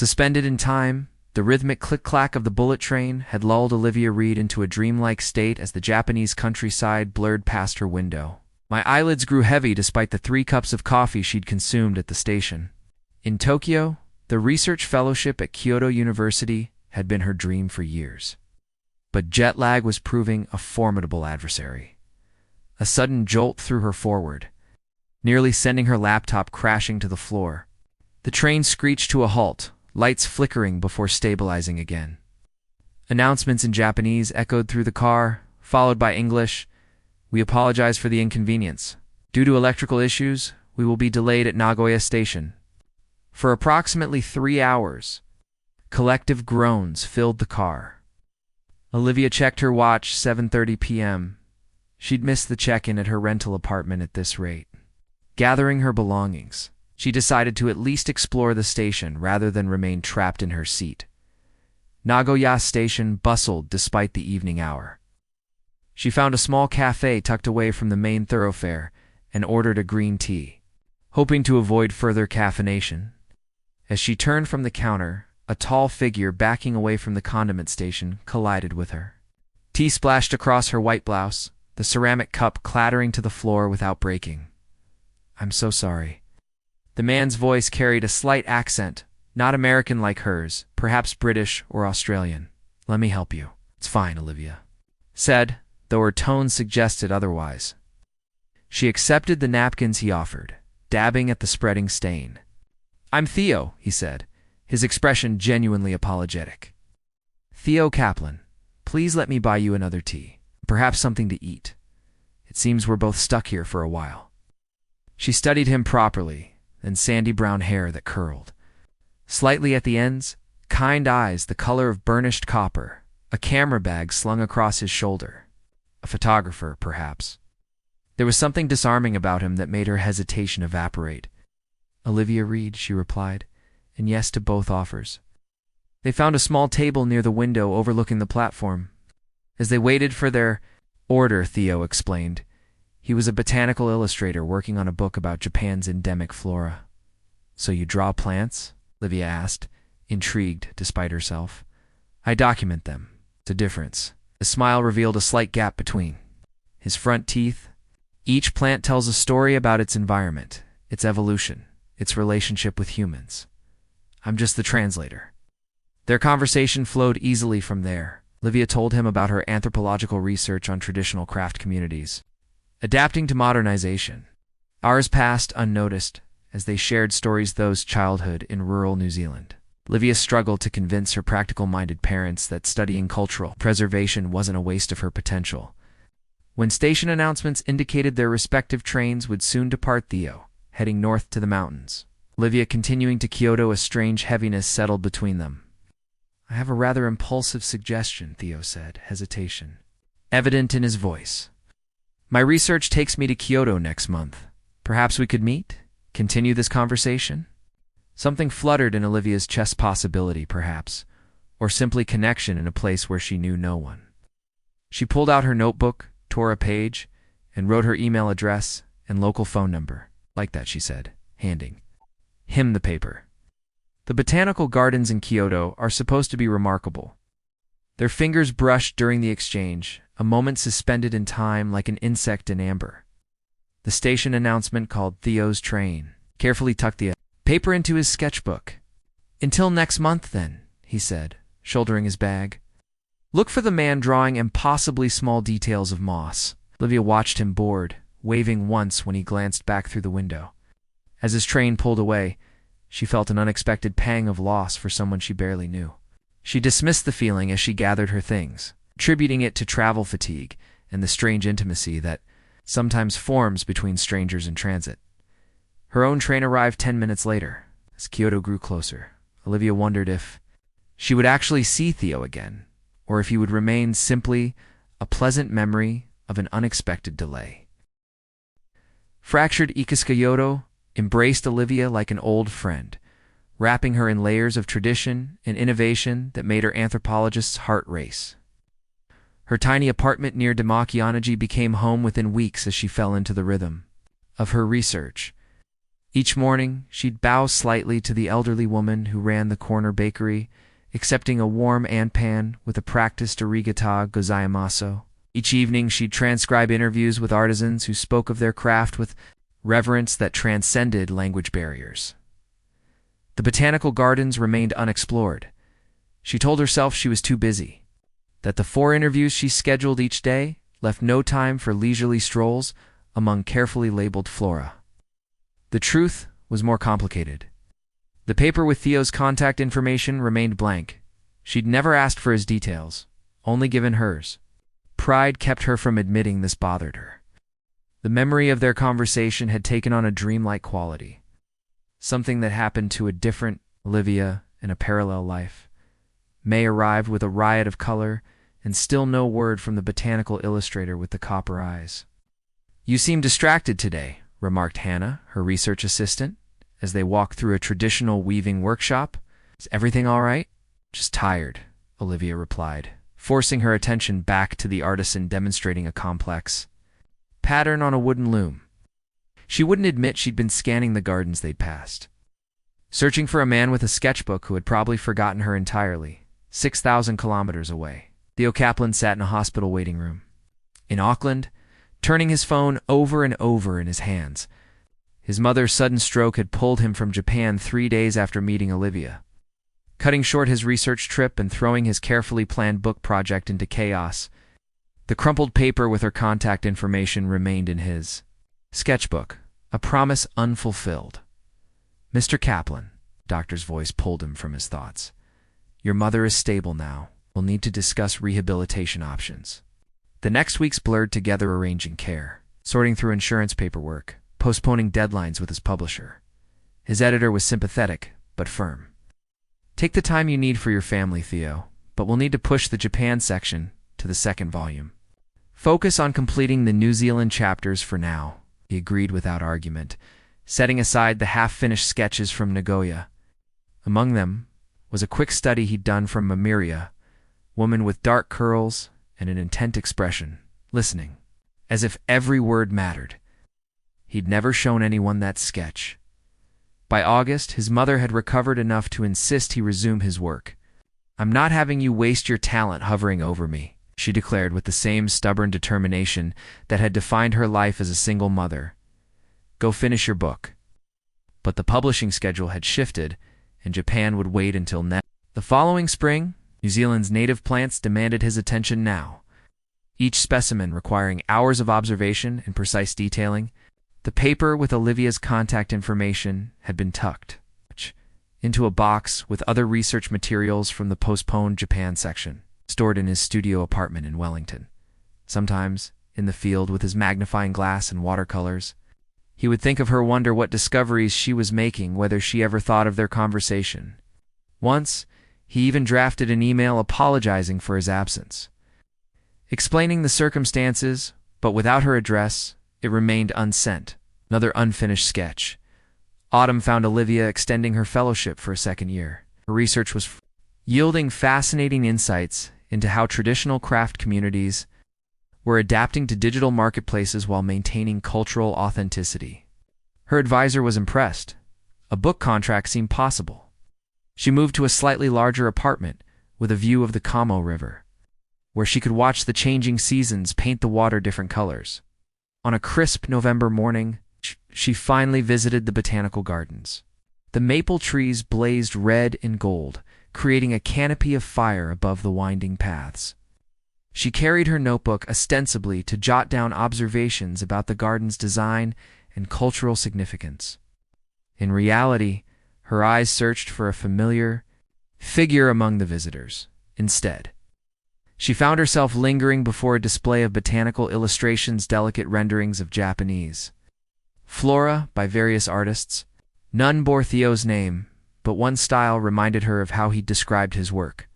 Suspended in time, the rhythmic click-clack of the bullet train had lulled Olivia Reed into a dreamlike state as the Japanese countryside blurred past her window. My eyelids grew heavy despite the 3 cups of coffee she'd consumed at the station. In Tokyo, the research fellowship at Kyoto University had been her dream for years. But jet lag was proving a formidable adversary. A sudden jolt threw her forward, nearly sending her laptop crashing to the floor. The train screeched to a halt, lights flickering before stabilizing again. Announcements in Japanese echoed through the car, followed by English. "We apologize for the inconvenience. Due to electrical issues, we will be delayed at Nagoya Station." For approximately 3 hours, collective groans filled the car. Olivia checked her watch, 7:30 p.m. She'd missed the check-in at her rental apartment at this rate. Gathering her belongings, she decided to at least explore the station rather than remain trapped in her seat. Nagoya Station bustled despite the evening hour. She found a small cafe tucked away from the main thoroughfare and ordered a green tea, hoping to avoid further caffeination. As she turned from the counter, a tall figure backing away from the condiment station collided with her. Tea splashed across her white blouse, the ceramic cup clattering to the floor without breaking. "I'm so sorry." The man's voice carried a slight accent, not American like hers, perhaps British or Australian. "Let me help you." "It's fine," Olivia said, though her tone suggested otherwise. She accepted the napkins he offered, dabbing at the spreading stain. "I'm Theo," he said, his expression genuinely apologetic. "Theo Kaplan, please let me buy you another tea. Perhaps something to eat. It seems we're both stuck here for a while." She studied him properly, then sandy brown hair that curled. Slightly at the ends, kind eyes the color of burnished copper, a camera bag slung across his shoulder. A photographer, perhaps. There was something disarming about him that made her hesitation evaporate. "Olivia Reed," she replied, and yes to both offers. They found a small table near the window overlooking the platform. As they waited for their order, Theo explained. He was a botanical illustrator working on a book about Japan's endemic flora. "So you draw plants?" Olivia asked, intrigued despite herself. "I document them. It's a difference." The smile revealed a slight gap between his front teeth. "Each plant tells a story about its environment, its evolution, its relationship with humans. I'm just the translator." Their conversation flowed easily from there. Olivia told him about her anthropological research on traditional craft communities, adapting to modernization. Hours passed unnoticed as they shared stories those childhood in rural New Zealand. Olivia struggled to convince her practical-minded parents that studying cultural preservation wasn't a waste of her potential. When station announcements indicated their respective trains would soon depart Theo, heading north to the mountains, Olivia continuing to Kyoto, a strange heaviness settled between them. "I have a rather impulsive suggestion," Theo said, hesitation evident in his voice. "My research takes me to Kyoto next month. Perhaps we could meet? Continue this conversation?" Something fluttered in Olivia's chest. Possibility, perhaps, or simply connection in a place where she knew no one. She pulled out her notebook, tore a page, and wrote her email address and local phone number. "Like that," she said, handing him the paper. The botanical gardens in Kyoto are supposed to be remarkable. Their fingers brushed during the exchange, a moment suspended in time like an insect in amber. The station announcement called Theo's train. Carefully tucked the paper into his sketchbook. "Until next month, then," he said, shouldering his bag. "Look for the man drawing impossibly small details of moss." Olivia watched him bored, waving once when he glanced back through the window. As his train pulled away, she felt an unexpected pang of loss for someone she barely knew. She dismissed the feeling as she gathered her things, attributing it to travel fatigue and the strange intimacy that sometimes forms between strangers in transit. Her own train arrived 10 minutes later. As Kyoto grew closer, Olivia wondered if she would actually see Theo again, or if he would remain simply a pleasant memory of an unexpected delay. Fractured Ikusukayoto embraced Olivia like an old friend, wrapping her in layers of tradition and innovation that made her anthropologist's heart race. Her tiny apartment near Damakianaji became home within weeks as she fell into the rhythm of her research. Each morning, she'd bow slightly to the elderly woman who ran the corner bakery, accepting a warm anpan with a practiced arigato gozaimasu. Each evening, she'd transcribe interviews with artisans who spoke of their craft with reverence that transcended language barriers. The botanical gardens remained unexplored. She told herself she was too busy, that the 4 interviews she scheduled each day left no time for leisurely strolls among carefully labeled flora. The truth was more complicated. The paper with Theo's contact information remained blank. She'd never asked for his details, only given hers. Pride kept her from admitting this bothered her. The memory of their conversation had taken on a dreamlike quality, something that happened to a different Olivia in a parallel life. May arrived with a riot of color, and still no word from the botanical illustrator with the copper eyes. "You seem distracted today," remarked Hannah, her research assistant, as they walked through a traditional weaving workshop. "Is everything all right?" "Just tired," Olivia replied, forcing her attention back to the artisan demonstrating a complex pattern on a wooden loom. She wouldn't admit she'd been scanning the gardens they'd passed, searching for a man with a sketchbook who had probably forgotten her entirely, 6,000 kilometers away. Theo Kaplan sat in a hospital waiting room in Auckland, turning his phone over and over in his hands. His mother's sudden stroke had pulled him from Japan 3 days after meeting Olivia, cutting short his research trip and throwing his carefully planned book project into chaos. The crumpled paper with her contact information remained in his sketchbook, a promise unfulfilled. "Mr. Kaplan," doctor's voice pulled him from his thoughts. "Your mother is stable now. We'll need to discuss rehabilitation options." The next weeks blurred together, arranging care, sorting through insurance paperwork, postponing deadlines with his publisher. His editor was sympathetic, but firm. "Take the time you need for your family, Theo, but we'll need to push the Japan section to the 2nd volume. Focus on completing the New Zealand chapters for now," he agreed without argument, setting aside the half-finished sketches from Nagoya. Among them was a quick study he'd done from Mamiria, woman with dark curls and an intent expression, listening, as if every word mattered. He'd never shown anyone that sketch. By August, his mother had recovered enough to insist he resume his work. "I'm not having you waste your talent hovering over me," she declared with the same stubborn determination that had defined her life as a single mother. "Go finish your book." But the publishing schedule had shifted, and Japan would wait until next. The following spring, New Zealand's native plants demanded his attention now, each specimen requiring hours of observation and precise detailing. The paper with Olivia's contact information had been tucked into a box with other research materials from the postponed Japan section, stored in his studio apartment in Wellington. Sometimes, in the field with his magnifying glass and watercolors, he would think of her, wonder what discoveries she was making, whether she ever thought of their conversation. Once, he even drafted an email apologizing for his absence, explaining the circumstances, but without her address, it remained unsent. Another unfinished sketch. Autumn found Olivia extending her fellowship for a 2nd year. Her research was yielding fascinating insights into how traditional craft communities were adapting to digital marketplaces while maintaining cultural authenticity. Her advisor was impressed. A book contract seemed possible. She moved to a slightly larger apartment with a view of the Como River, where she could watch the changing seasons paint the water different colors. On a crisp November morning, she finally visited the botanical gardens. The maple trees blazed red and gold, creating a canopy of fire above the winding paths. She carried her notebook ostensibly to jot down observations about the garden's design and cultural significance. In reality, her eyes searched for a familiar figure among the visitors. Instead, she found herself lingering before a display of botanical illustrations, delicate renderings of Japanese flora by various artists. None bore Theo's name, but one style reminded her of how he described his work.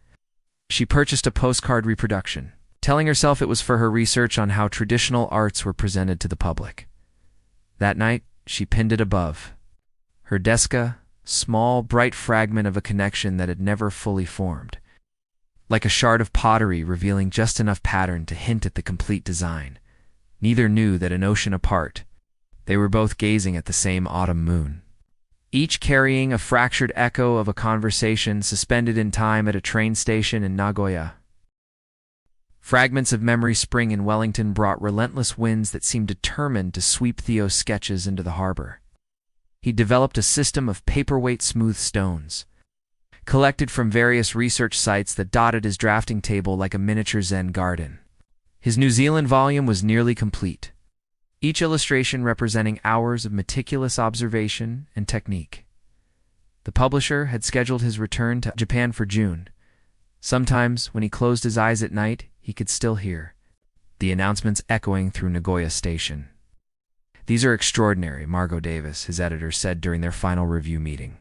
She purchased a postcard reproduction, telling herself it was for her research on how traditional arts were presented to the public. That night, she pinned it above her desk, a small, bright fragment of a connection that had never fully formed, like a shard of pottery revealing just enough pattern to hint at the complete design. Neither knew that an ocean apart, they were both gazing at the same autumn moon. each carrying a fractured echo of a conversation suspended in time at a train station in Nagoya. Fragments of memory spring in Wellington brought relentless winds that seemed determined to sweep Theo's sketches into the harbor. He developed a system of paperweight smooth stones, collected from various research sites that dotted his drafting table like a miniature Zen garden. His New Zealand volume was nearly complete, each illustration representing hours of meticulous observation and technique. The publisher had scheduled his return to Japan for June. Sometimes, when he closed his eyes at night, he could still hear the announcements echoing through Nagoya Station. "These are extraordinary," Margot Davis, his editor, said during their final review meeting.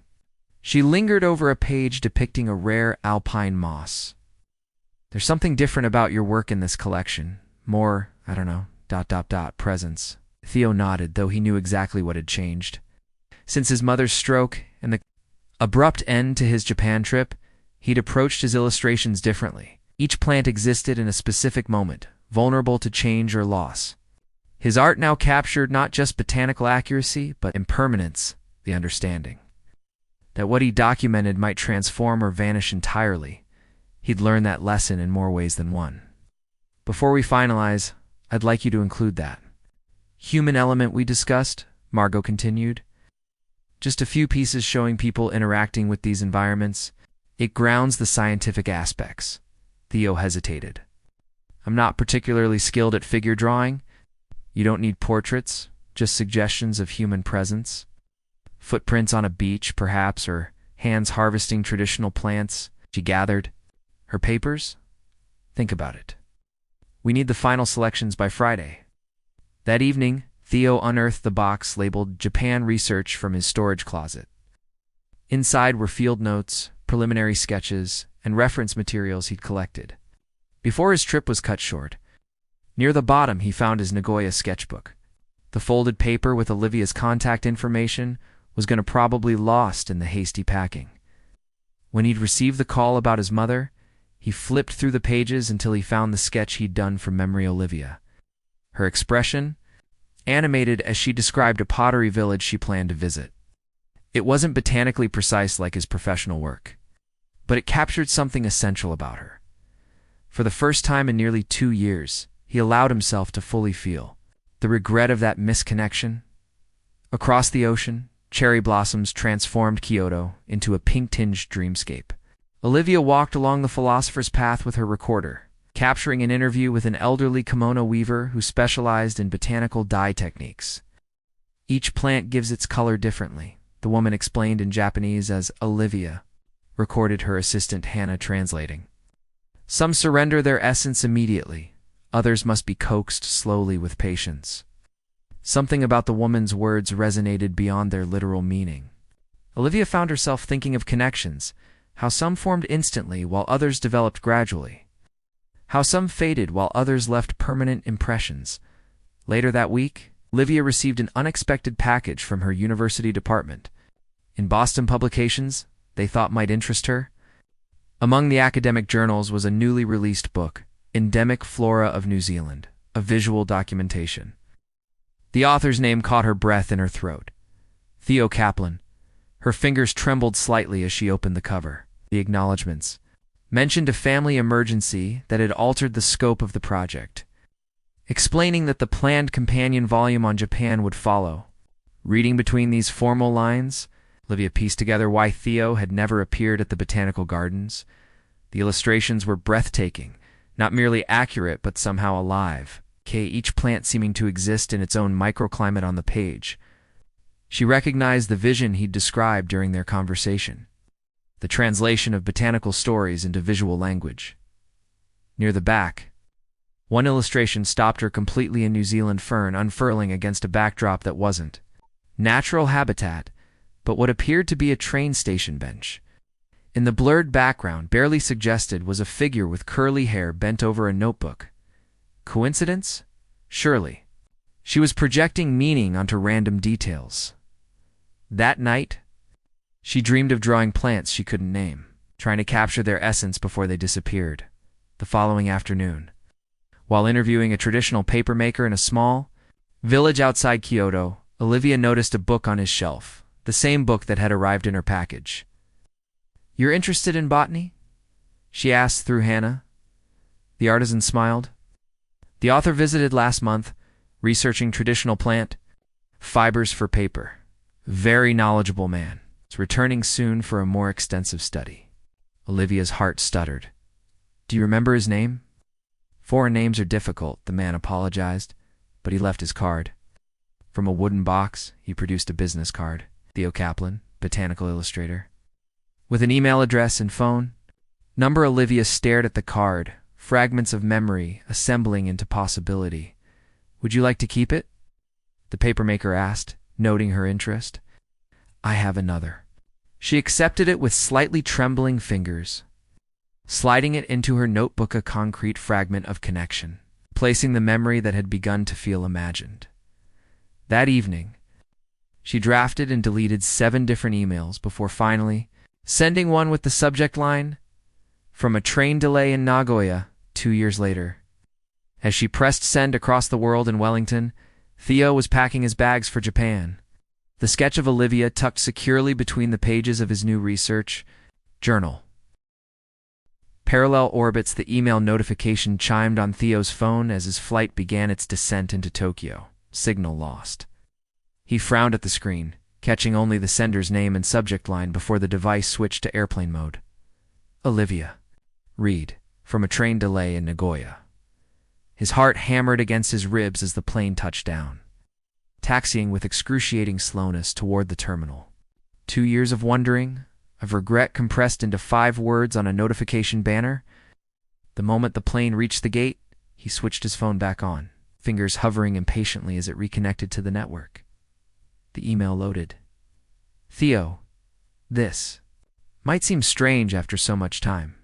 She lingered over a page depicting a rare alpine moss. "There's something different about your work in this collection. More, presence." Theo nodded, though he knew exactly what had changed. Since his mother's stroke and the abrupt end to his Japan trip, he'd approached his illustrations differently. Each plant existed in a specific moment, vulnerable to change or loss. His art now captured not just botanical accuracy, but impermanence, the understanding that what he documented might transform or vanish entirely. He'd learned that lesson in more ways than one. "Before we finalize, I'd like you to include that human element we discussed," Margot continued. "Just a few pieces showing people interacting with these environments. It grounds the scientific aspects." Theo hesitated. "I'm not particularly skilled at figure drawing." "You don't need portraits, just suggestions of human presence. Footprints on a beach, perhaps, or hands harvesting traditional plants she gathered. Her papers? Think about it. We need the final selections by Friday." That evening, Theo unearthed the box labeled Japan Research from his storage closet. Inside were field notes, preliminary sketches, and reference materials he'd collected before his trip was cut short. Near the bottom, he found his Nagoya sketchbook. The folded paper with Olivia's contact information was going to probably lost in the hasty packing. When he'd received the call about his mother, he flipped through the pages until he found the sketch he'd done from memory Olivia. Her expression, animated as she described a pottery village she planned to visit. It wasn't botanically precise like his professional work, but it captured something essential about her. For the first time in nearly 2 years, he allowed himself to fully feel the regret of that misconnection. Across the ocean, cherry blossoms transformed Kyoto into a pink-tinged dreamscape. Olivia walked along the philosopher's path with her recorder, capturing an interview with an elderly kimono weaver who specialized in botanical dye techniques. "Each plant gives its color differently," the woman explained in Japanese as Olivia recorded her assistant Hannah translating. "Some surrender their essence immediately. Others must be coaxed slowly with patience." Something about the woman's words resonated beyond their literal meaning. Olivia found herself thinking of connections, how some formed instantly while others developed gradually, how some faded while others left permanent impressions. Later that week, Olivia received an unexpected package from her university department. In Boston publications they thought might interest her. Among the academic journals was a newly released book, Endemic Flora of New Zealand, a visual documentation. The author's name caught her breath in her throat. Theo Kaplan. Her fingers trembled slightly as she opened the cover. The acknowledgments mentioned a family emergency that had altered the scope of the project, explaining that the planned companion volume on Japan would follow. Reading between these formal lines, Olivia pieced together why Theo had never appeared at the botanical gardens. The illustrations were breathtaking, not merely accurate but somehow alive, each plant seeming to exist in its own microclimate on the page. She recognized the vision he'd described during their conversation, the translation of botanical stories into visual language. Near the back, one illustration stopped her completely in New Zealand fern unfurling against a backdrop that wasn't natural habitat, but what appeared to be a train station bench. In the blurred background, barely suggested, was a figure with curly hair bent over a notebook. Coincidence? Surely. She was projecting meaning onto random details. That night, she dreamed of drawing plants she couldn't name, trying to capture their essence before they disappeared. The following afternoon, while interviewing a traditional papermaker in a small village outside Kyoto, Olivia noticed a book on his shelf, the same book that had arrived in her package. "You're interested in botany?" she asked through Hannah. The artisan smiled. "The author visited last month, researching traditional plant fibers for paper. Very knowledgeable man. Is returning soon for a more extensive study." Olivia's heart stuttered. "Do you remember his name?" "Foreign names are difficult," the man apologized, but he left his card. From a wooden box, he produced a business card. Theo Kaplan, botanical illustrator. With an email address and phone number. Olivia stared at the card, fragments of memory assembling into possibility. "Would you like to keep it?" the papermaker asked, noting her interest. "I have another." She accepted it with slightly trembling fingers, sliding it into her notebook, a concrete fragment of connection, placing the memory that had begun to feel imagined. That evening, she drafted and deleted 7 different emails before finally sending one with the subject line, "From a train delay in Nagoya, 2 years later." As she pressed send across the world in Wellington, Theo was packing his bags for Japan, the sketch of Olivia tucked securely between the pages of his new research journal. Parallel orbits. The email notification chimed on Theo's phone as his flight began its descent into Tokyo. Signal lost. He frowned at the screen, catching only the sender's name and subject line before the device switched to airplane mode. "Olivia. Read. From a train delay in Nagoya." His heart hammered against his ribs as the plane touched down, taxiing with excruciating slowness toward the terminal. 2 years of wondering, of regret compressed into 5 words on a notification banner. The moment the plane reached the gate, he switched his phone back on, fingers hovering impatiently as it reconnected to the network. The email loaded. "Theo, this might seem strange after so much time,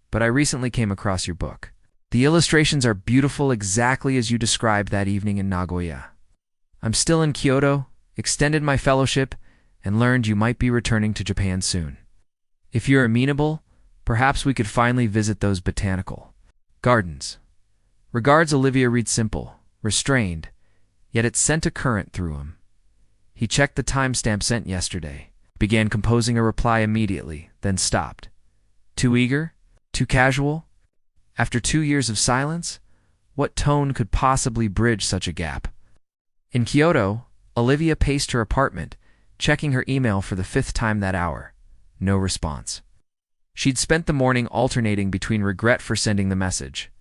but I recently came across your book. The illustrations are beautiful, exactly as you described that evening in Nagoya. I'm still in Kyoto, extended my fellowship, and learned you might be returning to Japan soon. If you're amenable, perhaps we could finally visit those botanical gardens. Regards, Olivia." Read simple, restrained, yet it sent a current through him. He checked the timestamp sent yesterday, began composing a reply immediately, then stopped. Too eager? Too casual? After 2 years of silence, what tone could possibly bridge such a gap? In Kyoto, Olivia paced her apartment, checking her email for the 5th time that hour. No response. She'd spent the morning alternating between regret for sending the message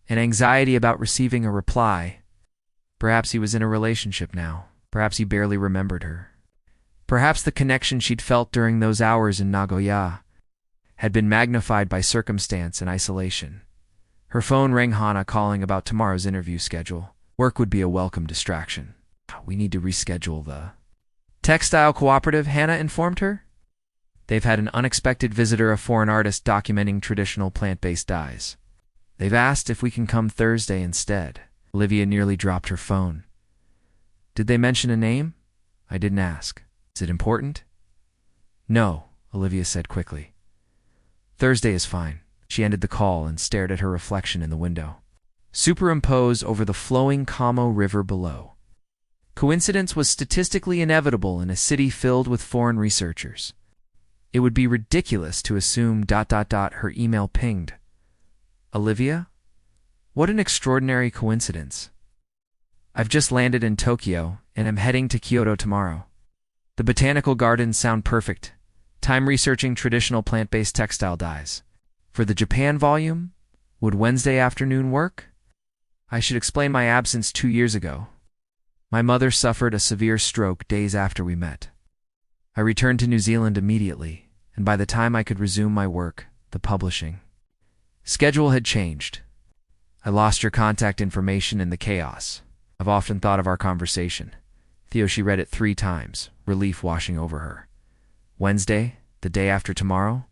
and anxiety about receiving a reply. Perhaps he was in a relationship now. Perhaps he barely remembered her. Perhaps the connection she'd felt during those hours in Nagoya had been magnified by circumstance and isolation. Her phone rang, Hannah calling about tomorrow's interview schedule. Work would be a welcome distraction. "We need to reschedule the textile cooperative," Hannah informed her. "They've had an unexpected visitor, a foreign artist documenting traditional plant-based dyes. They've asked if we can come Thursday instead." Olivia nearly dropped her phone. "Did they mention a name?" "I didn't ask. Is it important?" "No," Olivia said quickly. "Thursday is fine." She ended the call and stared at her reflection in the window, superimposed over the flowing Kamo River below. Coincidence was statistically inevitable in a city filled with foreign researchers. It would be ridiculous to assume ... Her email pinged. "Olivia? What an extraordinary coincidence. I've just landed in Tokyo and am heading to Kyoto tomorrow. The botanical gardens sound perfect. Time researching traditional plant-based textile dyes. For the Japan volume, would Wednesday afternoon work? I should explain my absence 2 years ago. My mother suffered a severe stroke days after we met. I returned to New Zealand immediately, and by the time I could resume my work, the publishing schedule had changed. I lost your contact information in the chaos. I've often thought of our conversation." Theo, she read it 3 times, relief washing over her. Wednesday, the day after tomorrow?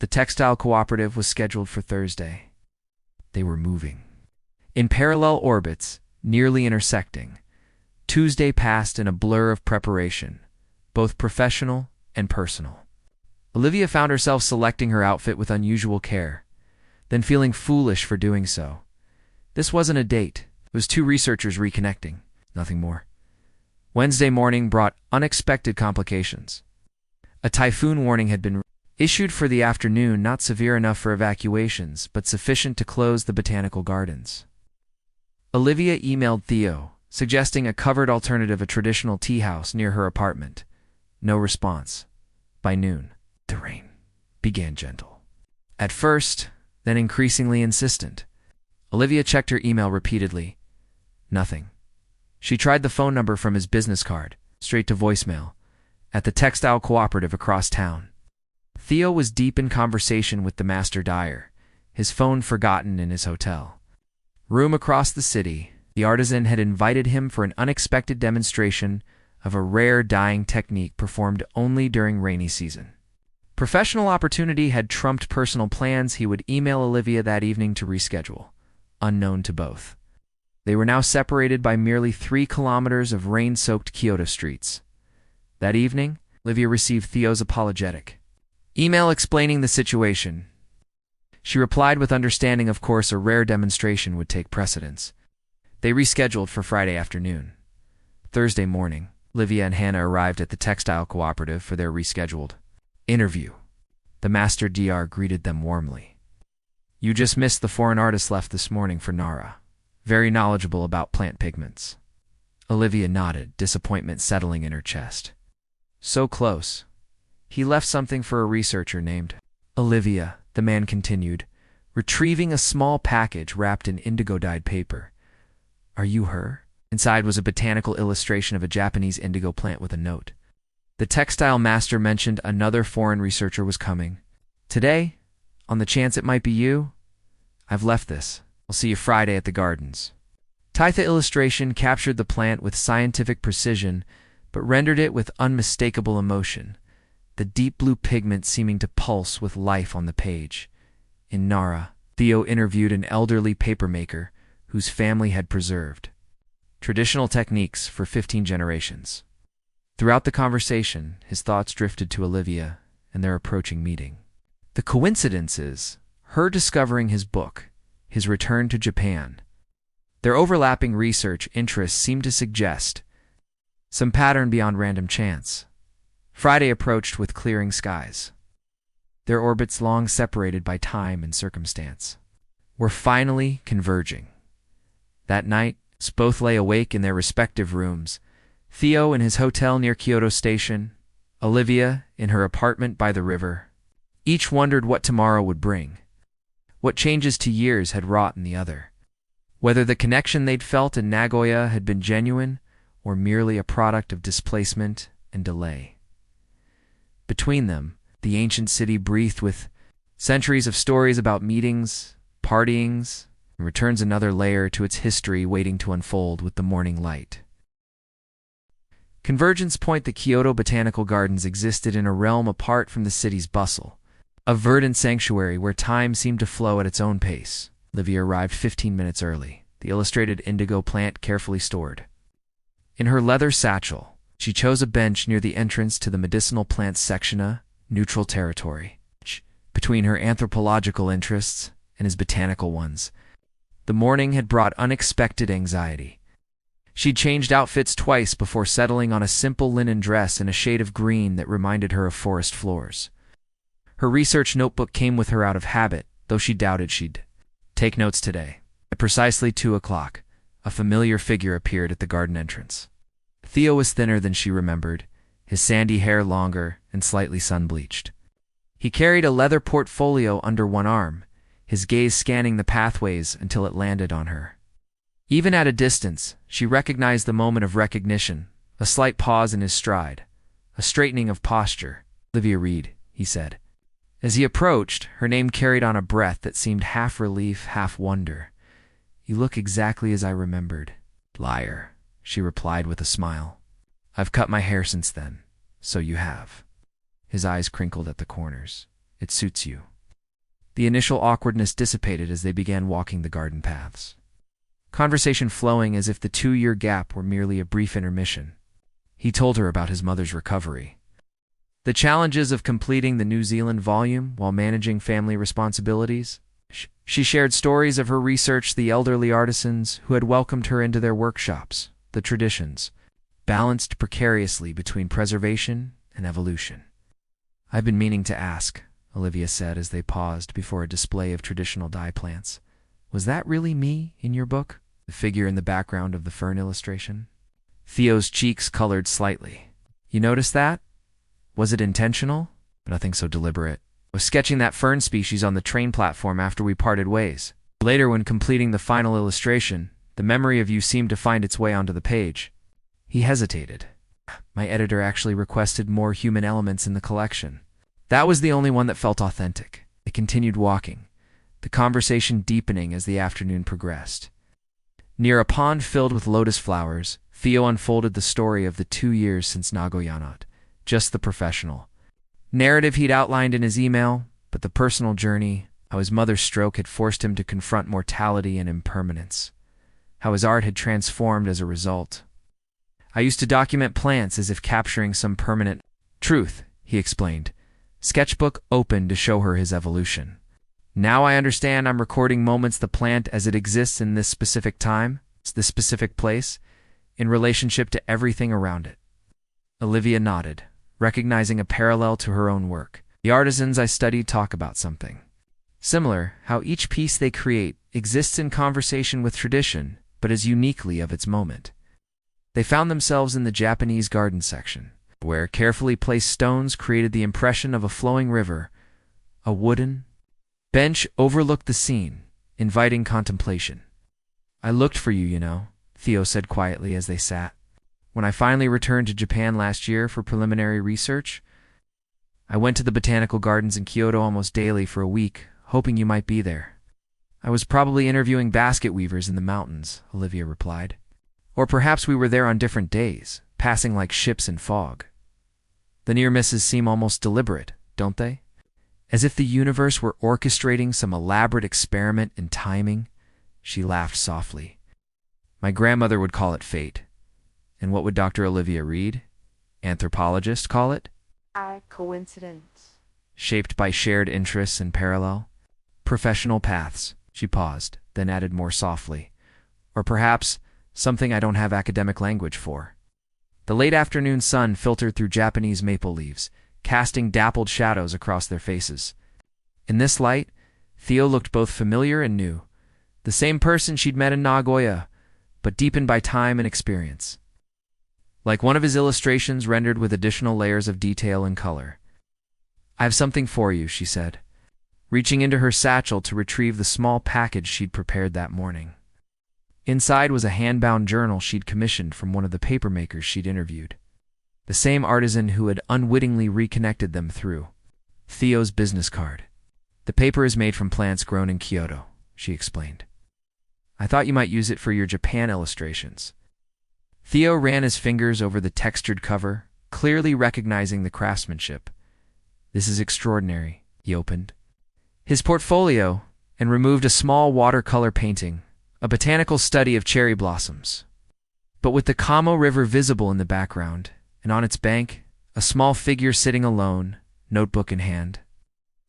The textile cooperative was scheduled for Thursday. They were moving. In parallel orbits, nearly intersecting, Tuesday passed in a blur of preparation, both professional and personal. Olivia found herself selecting her outfit with unusual care, then feeling foolish for doing so. This wasn't a date. It was 2 researchers reconnecting, nothing more. Wednesday morning brought unexpected complications. A typhoon warning had been issued for the afternoon, not severe enough for evacuations, but sufficient to close the botanical gardens. Olivia emailed Theo, suggesting a covered alternative, a traditional tea house near her apartment. No response. By noon, the rain began gentle. At first, then increasingly insistent. Olivia checked her email repeatedly. Nothing. She tried the phone number from his business card, straight to voicemail, at the textile cooperative across town. Theo was deep in conversation with the master dyer, his phone forgotten in his hotel room across the city. The artisan had invited him for an unexpected demonstration of a rare dyeing technique performed only during rainy season. Professional opportunity had trumped personal plans. He would email Olivia that evening to reschedule, unknown to both. They were now separated by merely 3 kilometers of rain-soaked Kyoto streets. That evening, Olivia received Theo's apologetic email explaining the situation. She replied with understanding. Of course, a rare demonstration would take precedence. They rescheduled for Friday afternoon. Thursday morning, Olivia and Hannah arrived at the textile cooperative for their rescheduled interview. The master DR greeted them warmly. "You just missed the foreign artist left this morning for Nara. Very knowledgeable about plant pigments." Olivia nodded, disappointment settling in her chest. "So close. He left something for a researcher named Olivia," the man continued, retrieving a small package wrapped in indigo-dyed paper. "Are you her?" Inside was a botanical illustration of a Japanese indigo plant with a note. The textile master mentioned another foreign researcher was coming. "Today, on the chance it might be you? I've left this. I'll see you Friday at the gardens." The illustration captured the plant with scientific precision, but rendered it with unmistakable emotion, the deep blue pigment seeming to pulse with life on the page. In Nara, Theo interviewed an elderly papermaker whose family had preserved traditional techniques for 15 generations. Throughout the conversation, his thoughts drifted to Olivia and their approaching meeting. The coincidences, her discovering his book, his return to Japan, their overlapping research interests seemed to suggest some pattern beyond random chance. Friday approached with clearing skies. Their orbits, long separated by time and circumstance, were finally converging. That night, as both lay awake in their respective rooms, Theo in his hotel near Kyoto Station, Olivia in her apartment by the river, each wondered what tomorrow would bring, what changes to years had wrought in the other, whether the connection they'd felt in Nagoya had been genuine or merely a product of displacement and delay. Between them, the ancient city breathed with centuries of stories about meetings, partyings, and returns another layer to its history waiting to unfold with the morning light. Convergence Point. The Kyoto Botanical Gardens existed in a realm apart from the city's bustle, a verdant sanctuary where time seemed to flow at its own pace. Olivia arrived 15 minutes early, the illustrated indigo plant carefully stored. In her leather satchel, she chose a bench near the entrance to the medicinal plants section, a neutral territory between her anthropological interests and his botanical ones. The morning had brought unexpected anxiety. She'd changed outfits twice before settling on a simple linen dress in a shade of green that reminded her of forest floors. Her research notebook came with her out of habit, though she doubted she'd take notes today. At precisely 2 o'clock, a familiar figure appeared at the garden entrance. Theo was thinner than she remembered, his sandy hair longer and slightly sun-bleached. He carried a leather portfolio under one arm, his gaze scanning the pathways until it landed on her. Even at a distance, she recognized the moment of recognition, a slight pause in his stride, a straightening of posture. "Olivia Reed," he said. As he approached, her name carried on a breath that seemed half relief, half wonder. "You look exactly as I remembered." "Liar," she replied with a smile. "I've cut my hair since then, so you have." His eyes crinkled at the corners. "It suits you." The initial awkwardness dissipated as they began walking the garden paths, conversation flowing as if the 2-year gap were merely a brief intermission. He told her about his mother's recovery, the challenges of completing the New Zealand volume while managing family responsibilities. She shared stories of her research, the elderly artisans who had welcomed her into their workshops, the traditions balanced precariously between preservation and evolution. "I've been meaning to ask," Olivia said as they paused before a display of traditional dye plants. "Was that really me in your book? The figure in the background of the fern illustration?" Theo's cheeks colored slightly. "You noticed that? Was it intentional?" "Nothing so deliberate. I was sketching that fern species on the train platform after we parted ways. Later, when completing the final illustration, the memory of you seemed to find its way onto the page." He hesitated. "My editor actually requested more human elements in the collection. That was the only one that felt authentic." They continued walking, the conversation deepening as the afternoon progressed. Near a pond filled with lotus flowers, Theo unfolded the story of the 2 years since Nagoya, just the professional narrative he'd outlined in his email, but the personal journey, how his mother's stroke had forced him to confront mortality and impermanence, how his art had transformed as a result. "I used to document plants as if capturing some permanent truth," he explained, sketchbook open to show her his evolution. "Now I understand I'm recording moments the plant as it exists in this specific time, this specific place, in relationship to everything around it." Olivia nodded, recognizing a parallel to her own work. "The artisans I studied talk about something similar, how each piece they create exists in conversation with tradition, but is uniquely of its moment." They found themselves in the Japanese garden section, where carefully placed stones created the impression of a flowing river. A wooden bench overlooked the scene, inviting contemplation. "I looked for you, you know," Theo said quietly as they sat. "When I finally returned to Japan last year for preliminary research, I went to the botanical gardens in Kyoto almost daily for a week, hoping you might be there." "I was probably interviewing basket weavers in the mountains," Olivia replied. "Or perhaps we were there on different days, passing like ships in fog." The near misses seem almost deliberate, don't they? As if the universe were orchestrating some elaborate experiment in timing. She laughed softly. "My grandmother would call it fate. And what would Dr. Olivia Reed, anthropologist, call it?" "A coincidence." "Shaped by shared interests and parallel professional paths." She paused, then added more softly. "Or perhaps something I don't have academic language for." The late afternoon sun filtered through Japanese maple leaves, casting dappled shadows across their faces. In this light, Theo looked both familiar and new. The same person she'd met in Nagoya, but deepened by time and experience. Like one of his illustrations rendered with additional layers of detail and color. "I have something for you," she said, reaching into her satchel to retrieve the small package she'd prepared that morning. Inside was a hand-bound journal she'd commissioned from one of the papermakers she'd interviewed. The same artisan who had unwittingly reconnected them through Theo's business card. "The paper is made from plants grown in Kyoto," she explained. "I thought you might use it for your Japan illustrations." Theo ran his fingers over the textured cover, clearly recognizing the craftsmanship. "This is extraordinary," he opened his portfolio and removed a small watercolor painting, a botanical study of cherry blossoms. But with the Kamo River visible in the background, and on its bank, a small figure sitting alone, notebook in hand.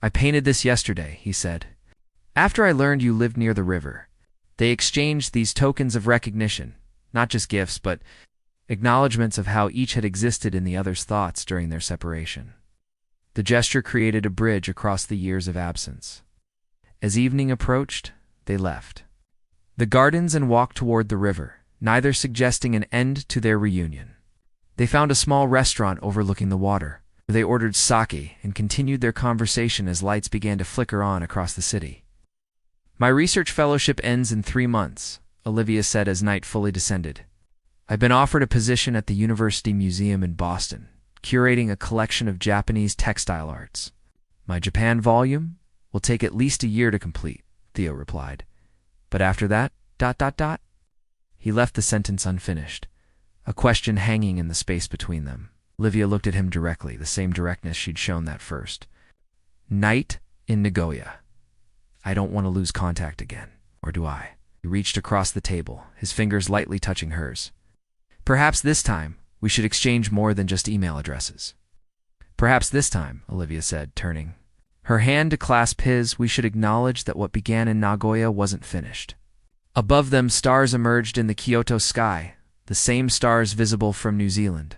"I painted this yesterday," he said. "After I learned you lived near the river." They exchanged these tokens of recognition, not just gifts, but acknowledgments of how each had existed in the other's thoughts during their separation. The gesture created a bridge across the years of absence. As evening approached, they left the gardens and walked toward the river, neither suggesting an end to their reunion. They found a small restaurant overlooking the water, where they ordered sake and continued their conversation as lights began to flicker on across the city. "My research fellowship ends in 3 months, Olivia said as night fully descended. "I've been offered a position at the University Museum in Boston, curating a collection of Japanese textile arts. My Japan volume will take at least a year to complete," Theo replied. "But after that, ... He left the sentence unfinished, a question hanging in the space between them. Olivia looked at him directly, the same directness she'd shown that first. "Night in Nagoya. I don't want to lose contact again, or do I?" He reached across the table, his fingers lightly touching hers. "Perhaps this time, we should exchange more than just email addresses." "Perhaps this time," Olivia said, turning her hand to clasp his, "we should acknowledge that what began in Nagoya wasn't finished." Above them, stars emerged in the Kyoto sky, the same stars visible from New Zealand.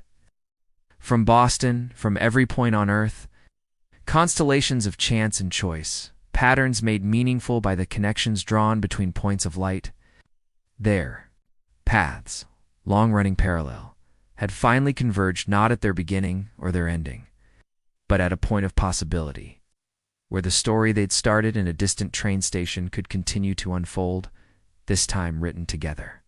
From Boston, from every point on Earth, constellations of chance and choice, patterns made meaningful by the connections drawn between points of light. Their paths, long-running parallel, had finally converged not at their beginning or their ending, but at a point of possibility, where the story they'd started in a distant train station could continue to unfold, this time written together.